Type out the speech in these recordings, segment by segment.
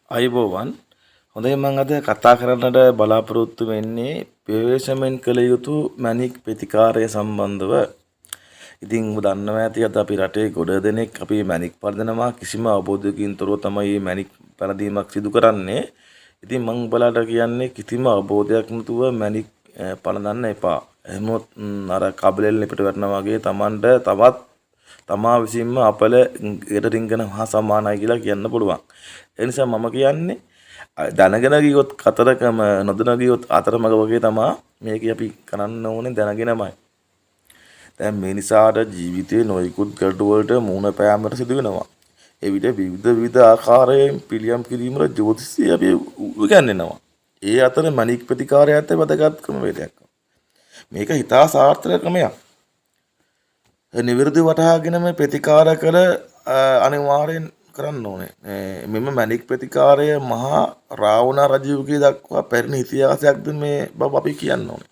අයිබෝවන් හොඳයි මම අද කතා කරන්නට බලාපොරොත්තු වෙන්නේ ප්‍රවේශමෙන් කළ යුතු මැණික් ප්‍රතිකාරය සම්බන්ධව. ඉතින් ඔබ දන්නවා ඇති අද අපි රටේ ගොඩ දෙනෙක් අපි මැණික් පරදනවා කිසිම අවබෝධයකින් තොරව තමයි මේ මැණික් පරදීමක් සිදු කරන්නේ. ඉතින් මම ඔයාලට කියන්නේ කිසිම අවබෝධයක් නැතුව මැණික් පරදන්න එපා. එහෙමොත් අර කබලෙල් ලිපට වැටෙනා වගේ Tamanට තවත් තමා විසින්ම අපල ගෙට රින්ගන මහා සමානයි කියලා කියන්න පුළුවන්. ඒ නිසා මම කියන්නේ දැනගෙන ගියොත් කතරකම නොදැන ගියොත් අතරමඟ වගේ තමයි මේක අපි කරන්න ඕනේ දැනගෙනමයි. දැන් මේ නිසාට ජීවිතේ නොයෙකුත් ගැටලු වලට මුහුණ පෑමට සිදු වෙනවා. ඒ විදිහ විවිධ ආකාරයෙන් පිළියම් කිරීමට ජ්‍යොතිෂය අපි උගන්වනවා. ඒ අතර මණික් ප්‍රතිකාරයත් වැදගත් ක්‍රමවේදයක්. මේක හිතා සාර්ථක ක්‍රමයක්. නිවැරදි වටහාගෙන මේ ප්‍රතිකාර කළ අනිවාර්යෙන් කරන්න ඕනේ. මෙම මැණික් ප්‍රතිකාරය මහා රාවණ රජුගේ දක්වා පැරණි ඉතිහාසයක්ද මේ බව අපි කියන්න ඕනේ.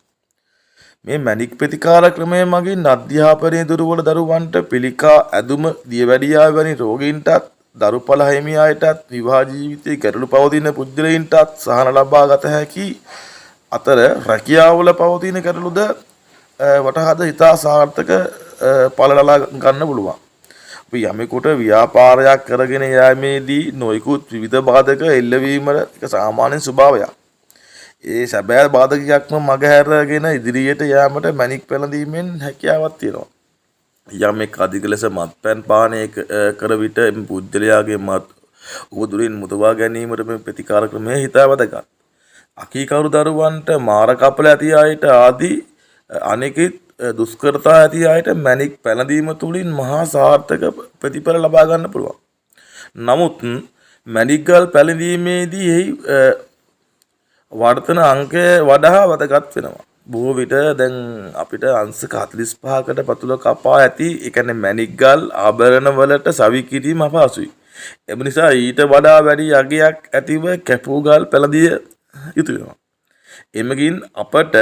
මේ මැණික් ප්‍රතිකාර ක්‍රමය මගින් අධ්‍යාපනයේ දුර්වල දරුවන්ට පිළිකා ඇදුම දියවැඩියාව වැනි රෝගීන්ටත් දරුපල හිමි අයටත් විවාහ ජීවිතයේ ගැටලු පවතින පුද්ගලයින්ටත් සහන ලබා ගත හැකි අතර රැකියාවල පවතින ගැටලුද වටහාද ඉතා සාර්ථක පළලලා ගන්න පුළුවන්. අපි යමෙකුට ව්‍යාපාරයක් කරගෙන යෑමේදී නොයෙකුත් විවිධ බාධක එල්ලවීම එක සාමාන්‍ය ස්වභාවයක්. ඒ සැබෑ බාධකයක්ම මගහැරගෙන ඉදිරියට යාමට මැණික් පැළඳීමෙන් හැකියාවක් තියෙනවා. යමෙක් අධික ලෙස මත්පැන් පානය කර විට පුද්ගලයාගේ මත් උවදුරින් මුදවා ගැනීමට මේ ප්‍රතිකාර ක්‍රමය හිතා වැදගත්. අකීකරු දරුවන්ට මාර කපල ඇති අයට ආදී අනෙකුත් දුෂ්කරතා ඇති අයට මැණික් පැළඳීම තුළින් මහා සාර්ථක ප්‍රතිඵල ලබා ගන්න පුළුවන්. නමුත් මැණික්ගල් පැළඳීමේදී එහි වර්තන අංකය වඩා වැදගත් වෙනවා. බොහෝ විට දැන් අපිට අංශක 45කට පතුල කපා ඇති ඒ කියන්නේ මැණික්ගල් ආභරණ වලට සවි කිරීම අපහසුයි. ඒ නිසා ඊට වඩා වැඩි යගයක් ඇතිව කැපූගල් පැළඳිය යුතු වෙනවා. එමගින් අපට